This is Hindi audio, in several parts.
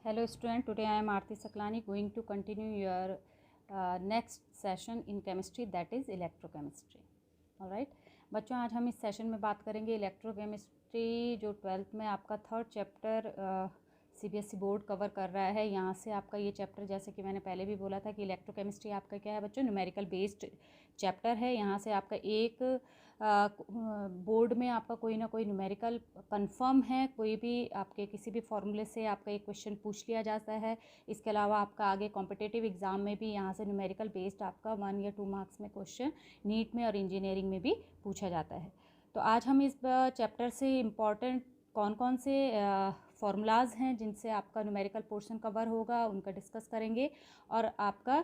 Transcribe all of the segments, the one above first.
Hello student, today I am Aarti Saklani going to continue your next session in chemistry, that is electrochemistry. Alright, बच्चों आज हम इस सेशन में बात करेंगे इलेक्ट्रोकेमिस्ट्री जो 12th में आपका third chapter CBSE board cover कर रहा है। यहाँ से आपका ये चैप्टर, जैसे कि मैंने पहले भी बोला था कि इलेक्ट्रोकेमिस्ट्री आपका क्या है बच्चों, न्यूमेरिकल बेस्ड चैप्टर है। यहाँ से आपका एक बोर्ड में आपका कोई ना कोई न्यूमेरिकल कंफर्म है, कोई भी आपके किसी भी फॉर्मूले से आपका एक क्वेश्चन पूछ लिया जाता है। इसके अलावा आपका आगे कॉम्पिटिटिव एग्जाम में भी यहाँ से न्यूमेरिकल बेस्ड आपका 1 या 2 मार्क्स में क्वेश्चन नीट में और इंजीनियरिंग में भी पूछा जाता है। तो आज हम इस चैप्टर से इम्पॉर्टेंट कौन कौन से फार्मूलाज हैं जिनसे आपका न्यूमेरिकल पोर्शन कवर होगा, उनका डिस्कस करेंगे। और आपका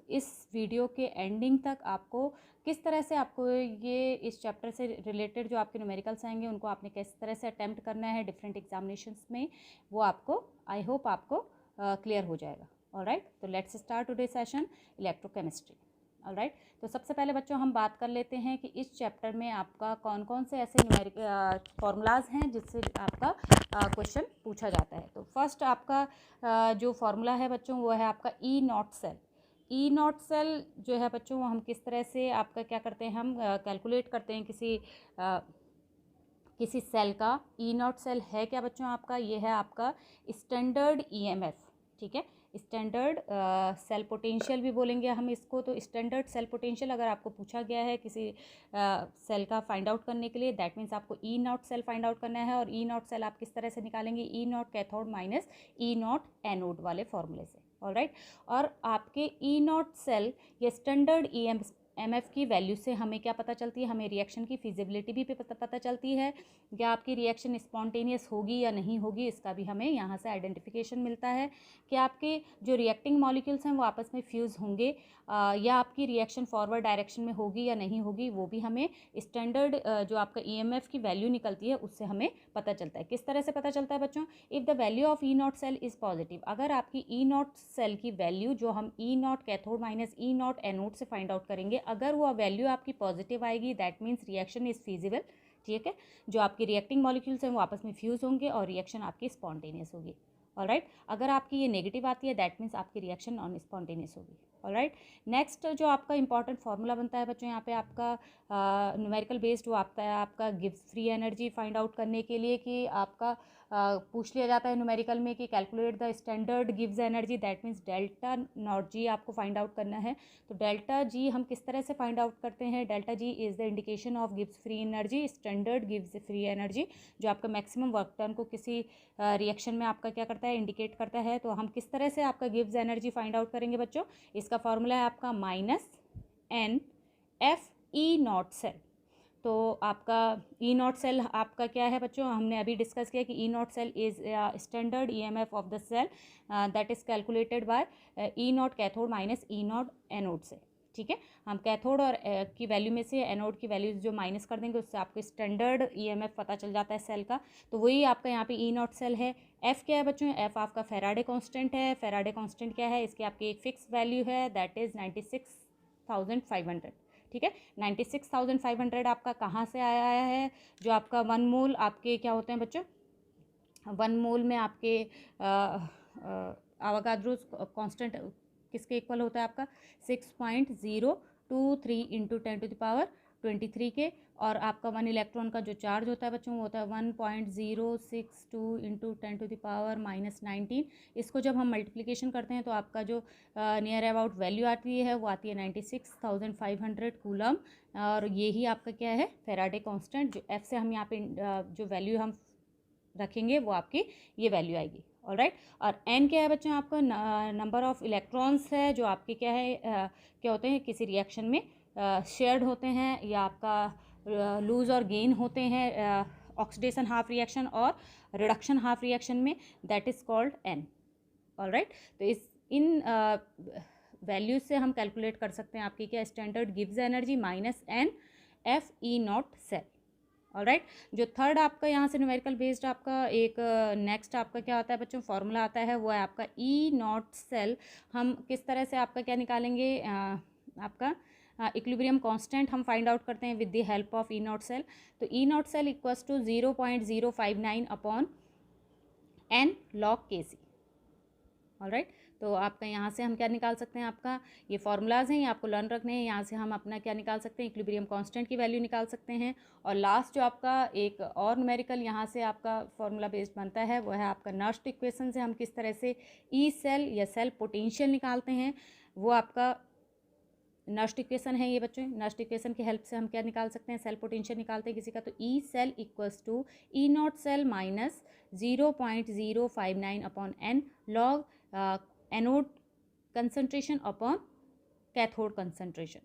इस वीडियो के एंडिंग तक आपको किस तरह से आपको ये इस चैप्टर से रिलेटेड जो आपके न्यूमेरिकल्स आएंगे उनको आपने किस तरह से अटैम्प्ट करना है डिफरेंट एग्जामिनेशंस में, वो आपको आई होप आपको क्लियर हो जाएगा। ऑलराइट, तो let's start today session electrochemistry. Alright, तो सबसे पहले बच्चों हम बात कर लेते हैं कि इस चैप्टर में आपका कौन कौन से ऐसे न्यूमेरिकल फार्मूलाज हैं जिससे आपका क्वेश्चन पूछा जाता है। तो फर्स्ट आपका जो फार्मूला है बच्चों वो है आपका E naught cell. E naught cell जो है बच्चों वो हम किस तरह से आपका क्या करते हैं, हम कैलकुलेट करते हैं किसी सेल का। ई नॉट सेल है क्या बच्चों आपका, ये है आपका स्टैंडर्ड ईएमएफ। ठीक है, स्टैंडर्ड सेल पोटेंशियल भी बोलेंगे हम इसको। तो स्टैंडर्ड सेल पोटेंशियल अगर आपको पूछा गया है किसी सेल का फाइंड आउट करने के लिए, दैट मीन्स आपको ई नॉट सेल फाइंड आउट करना है। और ई नॉट सेल आप किस तरह से निकालेंगे, E naught cathode minus E naught anode वाले फॉर्मूले से। ऑलराइट, और आपके ई नॉट सेल या स्टैंडर्ड एमएफ की वैल्यू से हमें क्या पता चलती है, हमें रिएक्शन की फिजिबिलिटी भी पता चलती है, या आपकी रिएक्शन स्पॉन्टेनियस होगी या नहीं होगी, इसका भी हमें यहाँ से आइडेंटिफिकेशन मिलता है कि आपके जो रिएक्टिंग मॉलिक्यूल्स हैं वो आपस में फ्यूज़ होंगे या आपकी रिएक्शन फॉरवर्ड डायरेक्शन में होगी या नहीं होगी, वो भी हमें स्टैंडर्ड जो आपका ईएमएफ की वैल्यू निकलती है उससे हमें पता चलता है। किस तरह से पता चलता है बच्चों, if the value of E naught cell is positive, अगर आपकी ई नॉट सेल की वैल्यू जो हम E naught cathode minus E naught anode से फाइंड आउट करेंगे, अगर वो वैल्यू आपकी पॉजिटिव आएगी that means reaction is feasible. ठीक है, जो आपके रिएक्टिंग मॉलिक्यूल्स हैं वो आपस में फ्यूज़ होंगे और रिएक्शन आपकी स्पॉन्टेनियस होगी। ऑलराइट, अगर आपकी ये नेगेटिव आती है दैट मीन्स आपकी रिएक्शन नॉन स्पॉन्टेनियस होगी। ऑलराइट, नेक्स्ट जो आपका इंपॉर्टेंट फार्मूला बनता है बच्चों यहाँ पे आपका न्यूमेरिकल बेस्ड वो आपका Gibbs free energy find out करने के लिए कि आपका पूछ लिया जाता है न्यूमेरिकल में कि कैलकुलेट द स्टैंडर्ड गिव्स energy, that means delta naught G आपको फाइंड आउट करना है। तो डेल्टा जी हम किस तरह से फाइंड आउट करते हैं, delta G is the indication of gives free energy, standard gives free energy जो आपका मैक्सिमम वर्क डन को किसी रिएक्शन में आपका क्या करता है, इंडिकेट करता है। तो हम किस तरह से आपका गिव्स एनर्जी फाइंड आउट करेंगे बच्चों, इसका फॉर्मूला है आपका minus n F E naught cell. तो आपका ई नॉट सेल आपका क्या है बच्चों, हमने अभी डिस्कस किया कि E naught cell is standard EMF of the cell that is calculated by E naught cathode minus E naught anode से। ठीक है, हम कैथोड और की वैल्यू में से एनोड की वैल्यू जो माइनस कर देंगे उससे आपको स्टैंडर्ड ईएमएफ पता चल जाता है सेल का। तो वही आपका यहाँ पे ई नॉट सेल है। एफ़ क्या है बच्चों, एफ़ आपका फेराडे कांस्टेंट है। फेराडे कांस्टेंट क्या है, इसकी आपकी एक फिक्स वैल्यू है दैट इज़ 96,500। ठीक है, 96,500 आपका कहाँ से आया है, जो आपका 1 मोल आपके क्या होते हैं बच्चों, 1 मोल में आपके आवागाद्रोस कांस्टेंट किसके इक्वल होता है आपका 6.023 इंटू 10⁻23 के। और आपका 1 इलेक्ट्रॉन का जो चार्ज होता है बच्चों वो होता है 1.062 इंटू 10⁻⁻19। इसको जब हम मल्टीप्लिकेशन करते हैं तो आपका जो नियर अबाउट वैल्यू आती है वो आती है 96,500 कूलम। और यही आपका क्या है, फेराडे कांस्टेंट, जो एफ से हम यहाँ पे जो वैल्यू हम रखेंगे वो आपकी ये वैल्यू आएगी। ऑलराइट, और एन क्या है बच्चों, आपका नंबर ऑफ इलेक्ट्रॉन्स है जो आपके क्या है क्या होते हैं किसी रिएक्शन में शेयर्ड होते हैं या आपका लूज और गेन होते हैं ऑक्सीडेशन हाफ रिएक्शन और रिडक्शन हाफ रिएक्शन में, that is called an. Alright, तो इन वैल्यूज से हम कैलकुलेट कर सकते हैं आपकी क्या, स्टैंडर्ड गिव्स energy minus n F E naught cell. Alright, जो थर्ड आपका यहाँ से न्यूमेरिकल बेस्ड आपका एक नेक्स्ट आपका क्या होता है बच्चों, फार्मूला आता है वो है आपका ई नॉट सेल। हम किस तरह से आपका क्या निकालेंगे, आपका इक्विलिब्रियम कांस्टेंट हम फाइंड आउट करते हैं with the help of E naught cell. तो E naught cell equals to 0.059 upon N log K C. Alright. तो आपका यहाँ से हम क्या निकाल सकते हैं, आपका ये फार्मूलाज हैं, ये आपको लर्न रखने हैं। यहाँ से हम अपना क्या निकाल सकते हैं, इक्विलिब्रियम कांस्टेंट की वैल्यू निकाल सकते हैं। और लास्ट जो आपका एक और न्यूमेरिकल यहाँ से आपका फार्मूला बेस्ड बनता है वो है आपका नर्स्ट इक्वेशन से हम किस तरह से ई सेल या सेल पोटेंशियल निकालते हैं, वो आपका नर्स्ट इक्वेशन है ये बच्चों। नर्स्ट इक्वेशन की हेल्प से हम क्या निकाल सकते हैं, सेल पोटेंशियल निकालते हैं किसी का, तो E cell equals to E naught cell minus 0.059 upon N log anode concentration upon cathode concentration.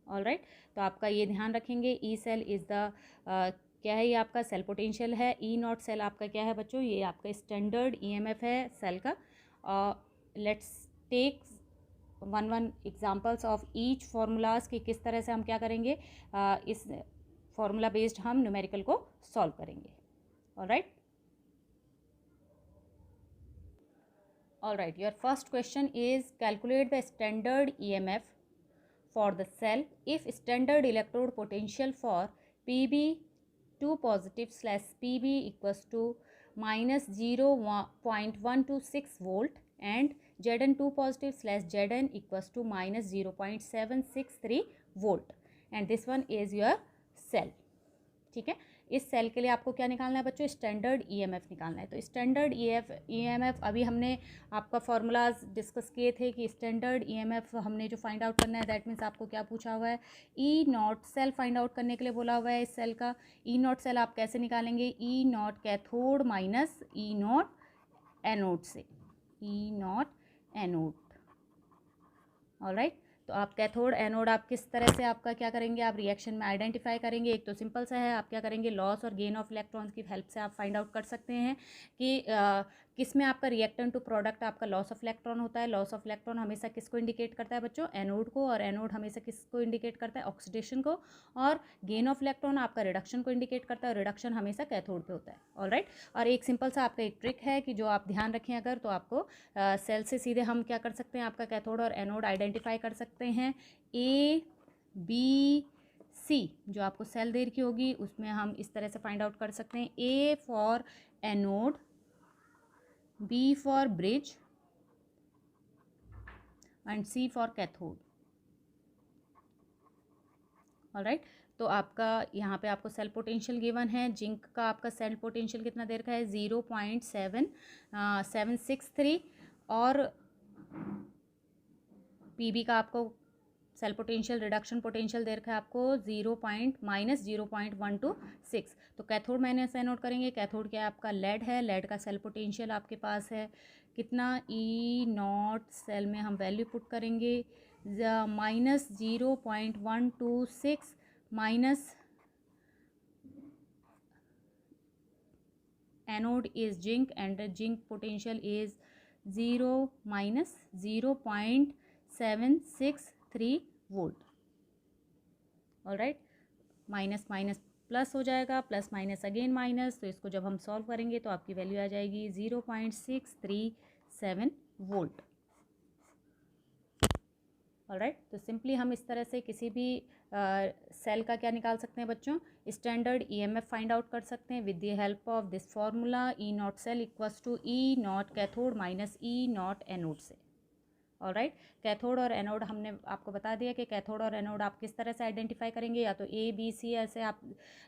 Alright, तो आपका ये ध्यान रखेंगे, ई सेल इज़ द क्या है, ये आपका सेल पोटेंशियल है। ई नॉट सेल आपका क्या है बच्चों, ये आपका स्टैंडर्ड ईएमएफ है सेल का। Let's take one examples of each formulas की किस तरह से हम क्या करेंगे, इस फार्मूला बेस्ड हम न्यूमेरिकल को सॉल्व करेंगे। Alright, alright, your first question is calculate the standard EMF for the cell if standard electrode potential for Pb2 positive slash Pb equals to minus 0.126 volt and Zn2 positive slash Zn equals to minus 0.763 volt and this one is your cell। ठीक है, इस सेल के लिए आपको क्या निकालना है बच्चों, स्टैंडर्ड ईएमएफ निकालना है। तो स्टैंडर्ड ईएमएफ अभी हमने आपका फार्मूलाज डिस्कस किए थे कि स्टैंडर्ड ईएमएफ हमने जो फाइंड आउट करना है, दैट मीन्स आपको क्या पूछा हुआ है, ई नॉट सेल फाइंड आउट करने के लिए बोला हुआ है। इस सेल का ई नॉट सेल आप कैसे निकालेंगे, E naught cathode minus E naught anode से, ई नॉट एनोड। ऑलराइट, तो आप कैथोड एनोड आप किस तरह से आपका क्या करेंगे, आप रिएक्शन में आइडेंटिफाई करेंगे। एक तो सिंपल सा है, आप क्या करेंगे, लॉस और गेन ऑफ इलेक्ट्रॉन्स की हेल्प से आप फाइंड आउट कर सकते हैं कि किस में आपका रिएक्टेंट टू प्रोडक्ट आपका लॉस ऑफ इलेक्ट्रॉन होता है। लॉस ऑफ इलेक्ट्रॉन हमेशा किसको इंडिकेट करता है बच्चों, एनोड को, और एनोड हमेशा किसको इंडिकेट करता है, ऑक्सीडेशन को। और गेन ऑफ इलेक्ट्रॉन आपका रिडक्शन को इंडिकेट करता है, और रिडक्शन हमेशा कैथोड पे होता है। ऑलराइट, और एक सिंपल सा आपका एक ट्रिक है कि जो आप ध्यान रखें अगर, तो आपको सेल से सीधे हम क्या कर सकते हैं, आपका कैथोड और एनोड आइडेंटिफाई कर सकते हैं। ए बी सी जो आपको सेल देर की होगी उसमें हम इस तरह से फाइंड आउट कर सकते हैं, A for anode, B for bridge and C for cathode. Alright, तो आपका यहाँ पे आपको सेल पोटेंशियल गिवन है। जिंक का आपका सेल पोटेंशियल कितना देर का है, 0.763 और पीबी का आपको सेल पोटेंशियल रिडक्शन पोटेंशियल दे रखा है आपको -0.126। तो कैथोड माइनस एनोड करेंगे, कैथोड क्या आपका लेड है, लेड का सेल पोटेंशियल आपके पास है कितना, ई नॉट सेल में हम वैल्यू पुट करेंगे -0.126 minus anode is zinc and zinc potential is 0-0.763 volt. Alright, minus minus plus हो जाएगा, प्लस माइनस अगेन माइनस, तो इसको जब हम सॉल्व करेंगे तो आपकी वैल्यू आ जाएगी 0.637 वोल्ट। ऑलराइट, तो सिंपली हम इस तरह से किसी भी सेल का क्या निकाल सकते हैं बच्चों, स्टैंडर्ड ईएमएफ फाइंड आउट कर सकते हैं with the help of this formula, E naught cell equals to E naught cathode minus E naught anode से। ऑलराइट, कैथोड और एनोड हमने आपको बता दिया कि कैथोड और एनोड आप किस तरह से आइडेंटिफाई करेंगे, या तो ए बी सी ऐसे आप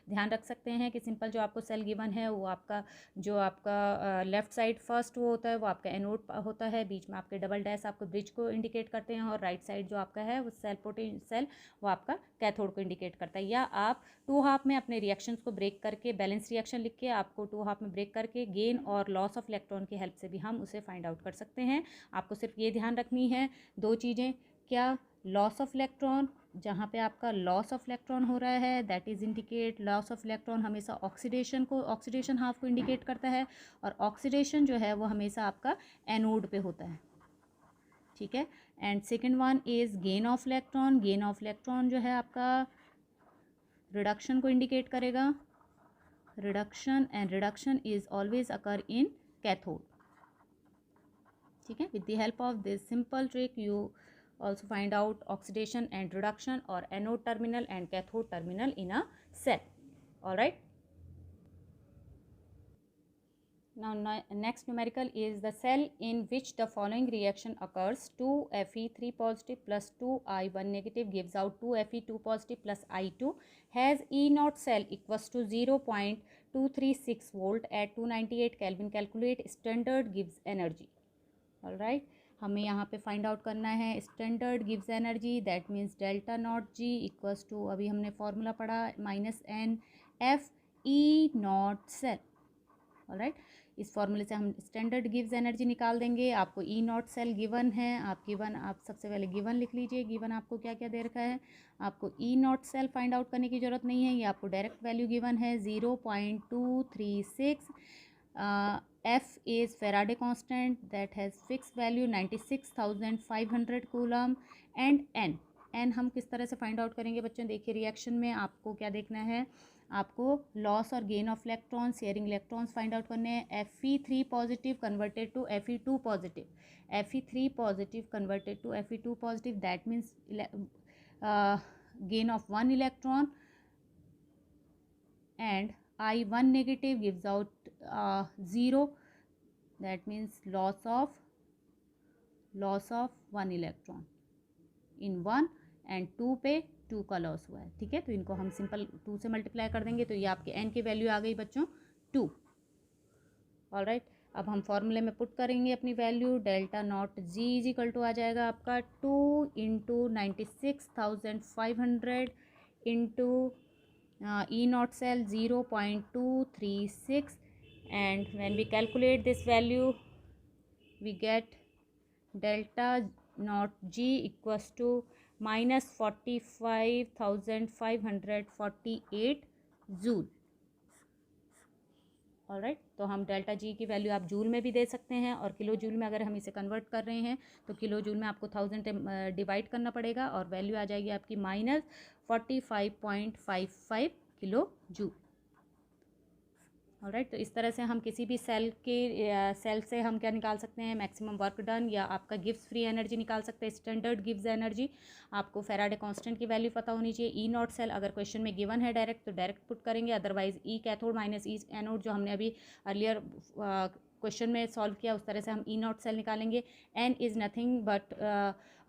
ध्यान रख सकते हैं कि सिंपल जो आपको सेल गिवन है वो आपका जो आपका लेफ्ट साइड फर्स्ट वो होता है वो आपका एनोड होता है, बीच में आपके डबल डैश आपको ब्रिज को इंडिकेट करते हैं, और राइट साइड जो आपका है वो सेल वो आपका कैथोड को इंडिकेट करता है। या आप टू हाफ में अपने रिएक्शंस को ब्रेक करके बैलेंस रिएक्शन लिख के आपको टू हाफ में ब्रेक करके गेन और लॉस ऑफ इलेक्ट्रॉन की हेल्प से भी हम उसे फाइंड आउट कर सकते हैं। आपको सिर्फ ये ध्यान रखनी है दो चीज़ें, क्या, लॉस ऑफ इलेक्ट्रॉन, जहाँ पे आपका लॉस ऑफ इलेक्ट्रॉन हो रहा है that is indicate, loss of electron हमेशा ऑक्सीडेशन हाफ को इंडिकेट करता है, और ऑक्सीडेशन जो है वो हमेशा आपका एनोड पे होता है। ठीक है, and second one is gain of electron, gain of electron जो है आपका रिडक्शन को इंडिकेट करेगा, reduction, and reduction is always occur in cathode. ठीक है, with the help of this simple trick you also find out oxidation and reduction or anode terminal and cathode terminal in a cell. All right, Now next numerical is the cell in which the following reaction occurs. 2Fe3 positive plus 2I1 negative gives out 2Fe2 positive plus I2 has E naught cell equals to 0.236 volt at 298 Kelvin. Calculate standard gives energy. Alright, हमें यहाँ पे फाइंड आउट करना है स्टैंडर्ड गिव्स energy, that means delta naught G equals to, अभी हमने फॉर्मूला पढ़ा, minus n F E naught cell. Alright, इस फॉर्मूले से हम स्टैंडर्ड गिव्स एनर्जी निकाल देंगे. आपको ई नॉट सेल गिवन है, आप सबसे पहले गिवन लिख लीजिए. गिवन आपको क्या क्या दे रखा है, आपको ई नॉट सेल फाइंड आउट करने की ज़रूरत नहीं है, ये आपको डायरेक्ट वैल्यू गिवन है 0.236. F is Faraday constant that has fixed value 96,500 coulomb. And n हम किस तरह से फाइंड आउट करेंगे बच्चों, देखिए रिएक्शन में आपको क्या देखना है, आपको लॉस और gain of electron, sharing electrons find out करने हैं. Fe3 positive converted to Fe2 positive, Fe3 positive converted to Fe2 positive, that means gain of 1 electron. And I1 negative gives out 0, that means loss of 1 electron in 1 and 2 पे 2 का लॉस हुआ है. ठीक है, तो इनको हम सिंपल 2 से मल्टीप्लाई कर देंगे तो ये आपके n की वैल्यू आ गई बच्चों 2. ऑलराइट, अब हम फॉर्मूले में पुट करेंगे अपनी value. Delta naught G is equal to आ जाएगा आपका 2 into 96,500 into E naught cell 0.236, and when we calculate this value we get delta naught G equals to minus 45,548 joule. Alright, तो हम डेल्टा जी की वैल्यू आप जूल में भी दे सकते हैं, और किलो जूल में अगर हम इसे कन्वर्ट कर रहे हैं तो किलो जूल में आपको 1000 डिवाइड करना पड़ेगा और वैल्यू आ जाएगी आपकी माइनस 45.55 किलो जूल. ऑलराइट, तो इस तरह से हम किसी भी सेल से हम क्या निकाल सकते हैं, मैक्सिमम वर्क डन, या आपका गिव्स फ्री एनर्जी निकाल सकते हैं. स्टैंडर्ड गिव्स एनर्जी, आपको फेराडे कांस्टेंट की वैल्यू पता होनी चाहिए. ई नॉट सेल अगर क्वेश्चन में गिवन है डायरेक्ट तो डायरेक्ट पुट करेंगे, अदरवाइज ई कैथोड माइनस ई एनोड जो हमने अभी अर्लियर क्वेश्चन में सॉल्व किया उस तरह से हम ई नॉट सेल निकालेंगे. एन इज़ नथिंग बट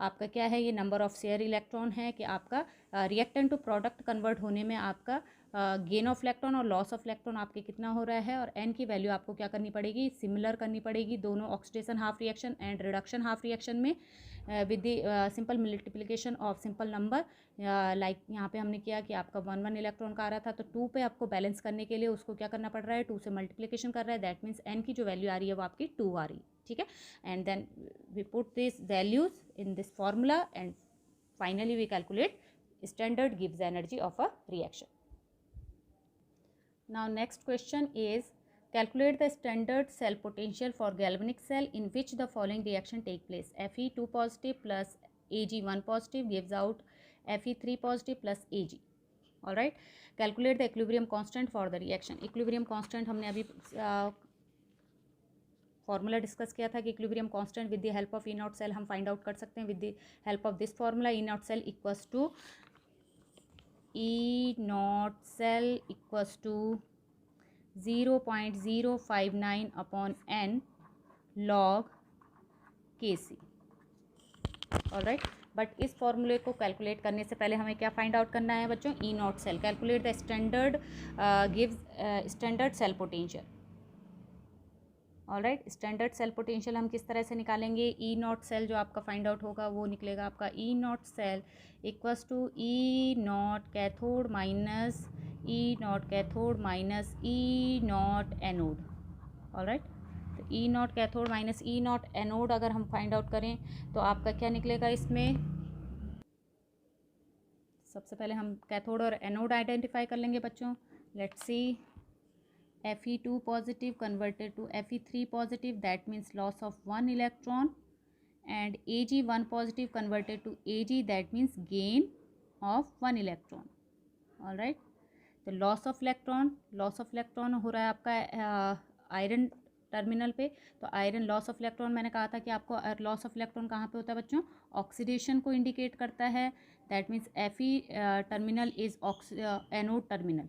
आपका क्या है, ये नंबर ऑफ शेयर इलेक्ट्रॉन है कि आपका रिएक्टेंट टू प्रोडक्ट कन्वर्ट होने में आपका गेन ऑफ इलेक्ट्रॉन और लॉस ऑफ इलेक्ट्रॉन आपके कितना हो रहा है. और एन की वैल्यू आपको क्या करनी पड़ेगी, सिमिलर करनी पड़ेगी दोनों oxidation half reaction and reduction half reaction में with the simple multiplication of simple number. Like यहाँ पे हमने किया कि आपका 1 इलेक्ट्रॉन का आ रहा था तो 2 पे आपको बैलेंस करने के लिए उसको क्या करना पड़ रहा है, 2 से मल्टीप्लिकेशन कर रहा है. दैट मीन्स एन की जो वैल्यू आ रही है वो आपकी 2 आ रही है. ठीक है, and then we put this values in this formula and finally we calculate standard गिव्स energy of a reaction. Now next question is calculate the standard cell potential for galvanic cell in which the following reaction take place. Fe2 positive plus Ag1 positive gives out Fe3 positive plus Ag. All right, calculate the equilibrium constant for the reaction. Equilibrium constant हमने अभी फॉर्मूला डिस्कस किया था कि equilibrium constant with the help of E naught cell हम फाइंड आउट कर सकते हैं. With the help of this formula E naught cell equals to E naught cell equals to 0.059 upon n log Kc. Alright, but इस फॉर्मूले को कैलकुलेट करने से पहले हमें क्या फाइंड आउट करना है बच्चों, E naught cell. Calculate the standard gives standard cell potential. Alright, standard cell potential हम किस तरह से निकालेंगे, ई नॉट सेल जो आपका फाइंड आउट होगा वो निकलेगा आपका E naught cell equals to E naught cathode minus E naught cathode minus E naught anode. Alright, तो E naught cathode minus E naught anode अगर हम फाइंड आउट करें तो आपका क्या निकलेगा इसमें, सबसे पहले हम कैथोड और एनोड आइडेंटिफाई कर लेंगे बच्चों. Let's see, Fe2 positive converted to Fe3 positive, that means loss of 1 electron, and Ag1 positive converted to Ag, that means gain of 1 electron. all right, तो लॉस ऑफ इलेक्ट्रॉन हो रहा है आपका आयरन टर्मिनल पे. तो आयरन लॉस ऑफ इलेक्ट्रॉन मैंने कहा था कि आपको लॉस ऑफ इलेक्ट्रॉन कहाँ पे होता है बच्चों, ऑक्सीडेशन को इंडिकेट करता है. That means Fe terminal is anode terminal.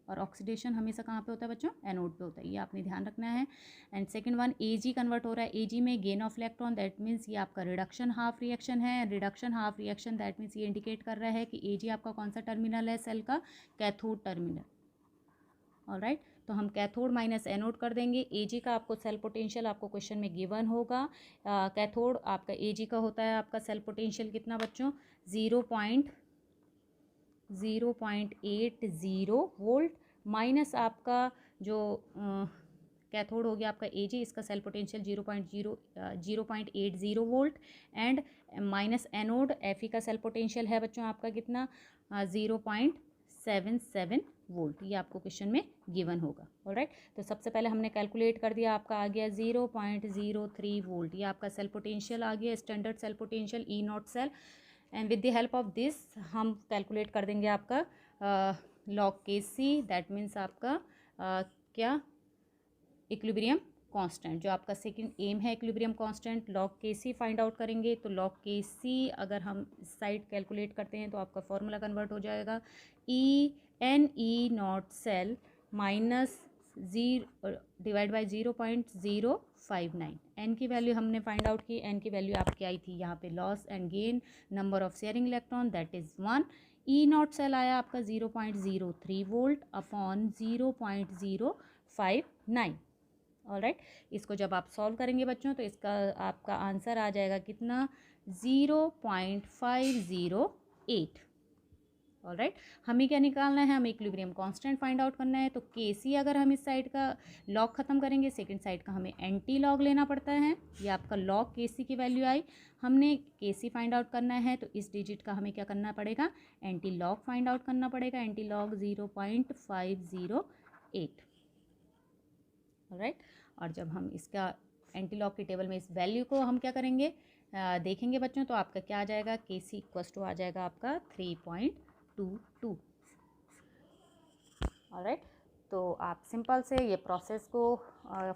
और ऑक्सीडेशन हमेशा कहाँ पे होता है बच्चों, एनोड पे होता है, ये आपने ध्यान रखना है। And second one Ag convert हो रहा है, Ag में gain of electron, that means ये आपका रिडक्शन हाफ रिएक्शन है। Reduction half reaction that means ये इंडिकेट कर रहा है कि Ag आपका कौन सा टर्मिनल है सेल का, कैथोड टर्मिनल। ऑलराइट, तो हम कैथोड माइनस एनोड कर देंगे। Ag का आपको सेल पोटेंशियल आपको क्वेश्चन में गिवन होगा। कैथोड आपका Ag का होता है आपका सेल पोटेंशियल कितना बच्चों, 0.080 वोल्ट, माइनस आपका जो कैथोड हो गया आपका Ag, इसका cell potential 0.80 volt, and minus anode Fe का सेल पोटेंशियल है बच्चों आपका कितना, 0.77 वोल्ट। ये आपको क्वेश्चन में गिवन होगा। ऑलराइट, तो सबसे पहले हमने कैलकुलेट कर दिया, आपका आ गया 0.03 वोल्ट। ये आपका सेल पोटेंशियल आ गया, standard cell potential E naught cell. And with the help of this हम कैलकुलेट कर देंगे आपका लॉग Kc, दैट मीन्स आपका क्या, इक्विलिब्रियम कांस्टेंट, जो आपका सेकंड एम है equilibrium constant, log Kc find out करेंगे। तो लॉग Kc अगर हम इस साइड कैलकुलेट करते हैं तो आपका फॉर्मूला कन्वर्ट हो जाएगा E naught cell minus divide by 0.059। N की वैल्यू हमने फाइंड आउट की, एन की वैल्यू आपकी आई थी यहाँ पे loss and gain, number of sharing electron that is 1। E naught cell आया आपका 0.03 वोल्ट अपॉन 0.059। ऑलराइट, इसको जब आप सॉल्व करेंगे बच्चों तो इसका आपका आंसर आ जाएगा कितना, 0.508। ऑलराइट, हमें क्या निकालना है, हमें इक्विलिब्रियम कांस्टेंट फाइंड आउट करना है। तो Kc अगर हम इस साइड का लॉग ख़त्म करेंगे, सेकंड साइड का हमें एंटी लॉग लेना पड़ता है। ये आपका लॉग Kc की वैल्यू आई, हमने Kc फाइंड आउट करना है तो इस डिजिट का हमें क्या करना पड़ेगा, एंटी लॉग फाइंड आउट करना पड़ेगा। Anti log 0.508। ऑलराइट, और जब हम इसका एंटी लॉग की टेबल में इस वैल्यू को हम क्या करेंगे, देखेंगे बच्चों, तो आपका क्या आ जाएगा, Kc इक्वस टू आ जाएगा आपका 3.22। ऑलराइट, तो आप सिंपल से ये प्रोसेस को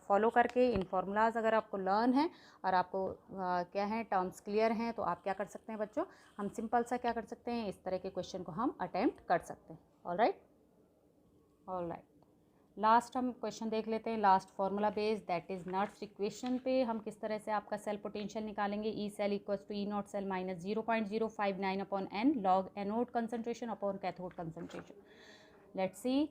फॉलो करके इन फार्मूलाज अगर आपको लर्न है और आपको क्या है टर्म्स क्लियर हैं, तो आप क्या कर सकते हैं बच्चों, हम सिंपल सा क्या कर सकते हैं, इस तरह के क्वेश्चन को हम अटेम्प्ट कर सकते हैं। ऑलराइट, लास्ट हम क्वेश्चन देख लेते हैं, last formula based, that is Nernst equation पे हम किस तरह से आपका सेल पोटेंशियल निकालेंगे। E cell equals to E naught cell minus 0.059 upon N log anode concentration upon cathode concentration. Let's see,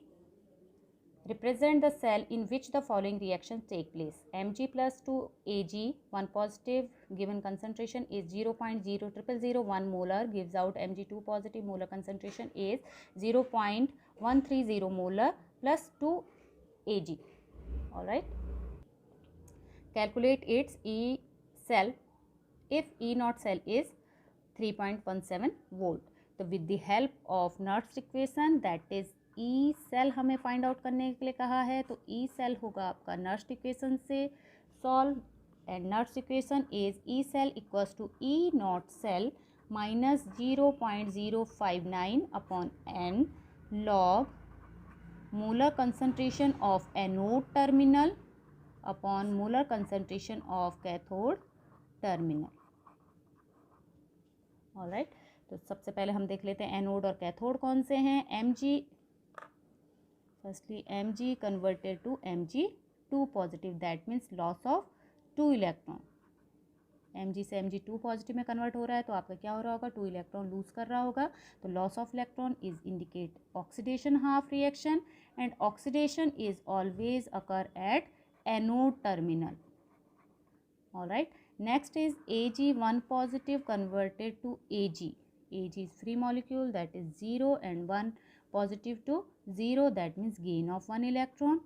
represent the cell in which the following reactions take place. Mg plus 2 Ag, 1 positive, given concentration is 0.0001 molar, gives out Mg2 positive, molar concentration is 0.130 molar plus 2 Ag. Alright, calculate its E cell if E naught cell is 3.17 volt. तो with the help of Nernst equation, that is E cell हमें फाइंड आउट करने के लिए कहा है, तो E सेल होगा आपका नर्स्ट इक्वेशन से solve, and Nernst equation is E cell equals to E naught cell minus 0.059 upon N log molar concentration of anode terminal upon molar concentration of cathode terminal. Alright, तो सबसे पहले हम देख लेते हैं एनोड और कैथोड कौन से हैं। Mg, firstly Mg converted to Mg2 positive, that means loss of 2 electron. Mg से Mg2 पॉजिटिव में कन्वर्ट हो रहा है तो आपका क्या हो रहा होगा, 2 इलेक्ट्रॉन लूज कर रहा होगा। तो loss of electron is indicate oxidation half reaction, and oxidation is always occur at anode terminal. Alright, next is Ag1 positive converted to Ag. Ag is free molecule, that is 0, and 1 positive to 0, that means gain of 1 electron.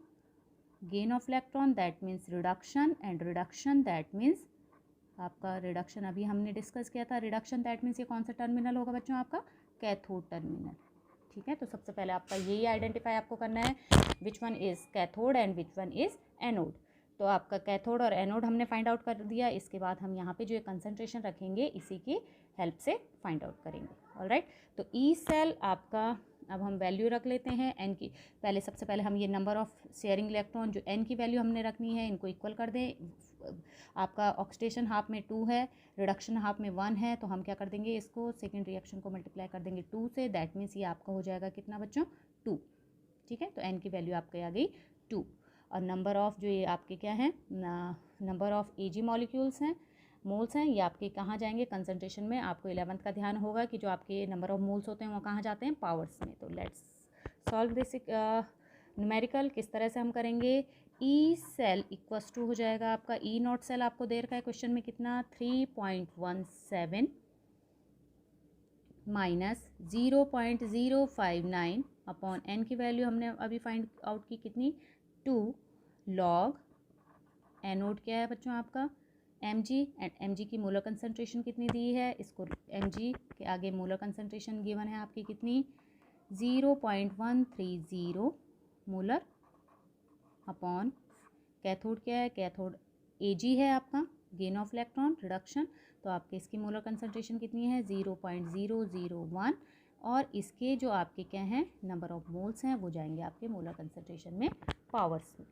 Gain of electron that means reduction, and reduction that means आपका रिडक्शन अभी हमने डिस्कस किया था। रिडक्शन दैट मीन्स ये कौन सा टर्मिनल होगा बच्चों, आपका कैथोड टर्मिनल। ठीक है, तो सबसे पहले आपका यही आइडेंटिफाई आपको करना है, which one is cathode and which one is anode. तो आपका कैथोड और एनोड हमने फाइंड आउट कर दिया। इसके बाद हम यहाँ पे जो कंसंट्रेशन रखेंगे इसी की हेल्प से फाइंड आउट करेंगे। ऑलराइट, तो ई सेल आपका, अब हम वैल्यू रख लेते हैं एन की। पहले सबसे पहले हम ये नंबर ऑफ शेयरिंग इलेक्ट्रॉन जो एन की वैल्यू हमने रखनी है इनको इक्वल कर दें। आपका ऑक्सीडेशन हाफ में 2 है, रिडक्शन हाफ में 1 है, तो हम क्या कर देंगे, इसको सेकेंड रिएक्शन को मल्टीप्लाई कर देंगे 2 से, दैट मीन्स ये आपका हो जाएगा कितना बच्चों, 2। ठीक है। तो n की वैल्यू आपके आ गई 2। और नंबर ऑफ़ जो ये आपके क्या हैं, नंबर ऑफ़ Ag मॉलिक्यूल्स हैं, मोल्स हैं, ये आपके कहाँ जाएंगे कंसंट्रेशन में। आपको 11th का ध्यान होगा कि जो आपके नंबर ऑफ़ मोल्स होते हैं वो कहाँ जाते हैं, पावर्स में। तो लेट्स सॉल्व दिस न्यूमेरिकल। किस तरह से हम करेंगे, ई सेल इक्वस टू हो जाएगा आपका, ई नॉट सेल आपको दे रखा है क्वेश्चन में कितना 3.17 माइनस 0.059 अपॉन एन की वैल्यू हमने अभी फाइंड आउट की कितनी 2 लॉग एनोड क्या है बच्चों आपका mg, एंड mg की मोलर कंसंट्रेशन कितनी दी है, इसको mg के आगे मोलर कंसंट्रेशन गिवन है आपकी कितनी 0.130 मोलर अपॉन कैथोड क्या है, कैथोड Ag है आपका, गेन ऑफ इलेक्ट्रॉन रिडक्शन। तो आपके इसकी मोलर कंसंट्रेशन कितनी है 0.001, और इसके जो आपके क्या हैं नंबर ऑफ मोल्स हैं वो जाएंगे आपके मोलर कंसंट्रेशन में, पावर्स में।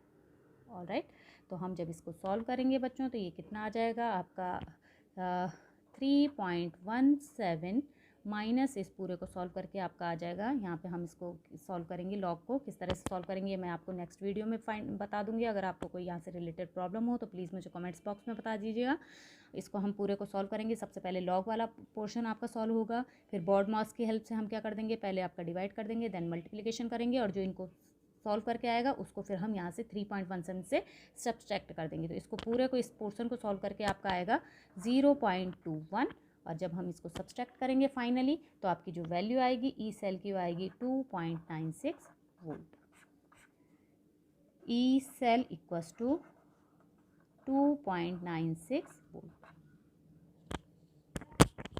ऑलराइट, तो हम जब इसको सॉल्व करेंगे बच्चों तो ये कितना आ जाएगा आपका 3.17 माइनस इस पूरे को सॉल्व करके आपका आ जाएगा, यहाँ पे हम इसको सॉल्व करेंगे, लॉग को किस तरह से सॉल्व करेंगे मैं आपको नेक्स्ट वीडियो में बता दूंगी। अगर आपको कोई यहाँ से रिलेटेड प्रॉब्लम हो तो प्लीज़ मुझे कमेंट्स बॉक्स में बता दीजिएगा। इसको हम पूरे को सॉल्व करेंगे। सबसे पहले लॉग वाला पोर्शन आपका सॉल्व होगा, फिर बॉड मास की हेल्प से हम क्या कर देंगे, पहले आपका डिवाइड कर देंगे, देन मल्टीप्लिकेशन करेंगे, और जो इनको सॉल्व करके आएगा उसको फिर हम यहाँ से 3.17 से सब्सट्रैक्ट कर देंगे। तो इसको पूरे को, इस पोर्शन को सॉल्व करके आपका आएगा 0.21, और जब हम इसको सब्सट्रैक्ट करेंगे फाइनली तो आपकी जो वैल्यू आएगी ई सेल की आएगी 2.96 volt. E cell equals to 2.96 volt.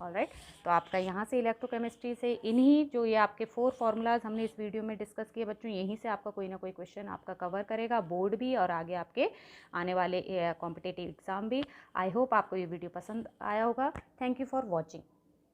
Alright, तो आपका यहाँ से इलेक्ट्रोकेमिस्ट्री से इन्हीं जो ये आपके 4 फार्मूलाज हमने इस वीडियो में डिस्कस किए बच्चों, यहीं से आपका कोई ना कोई क्वेश्चन आपका कवर करेगा, बोर्ड भी और आगे आपके आने वाले कॉम्पिटिटिव एग्ज़ाम भी। आई होप आपको ये वीडियो पसंद आया होगा। Thank you for watching.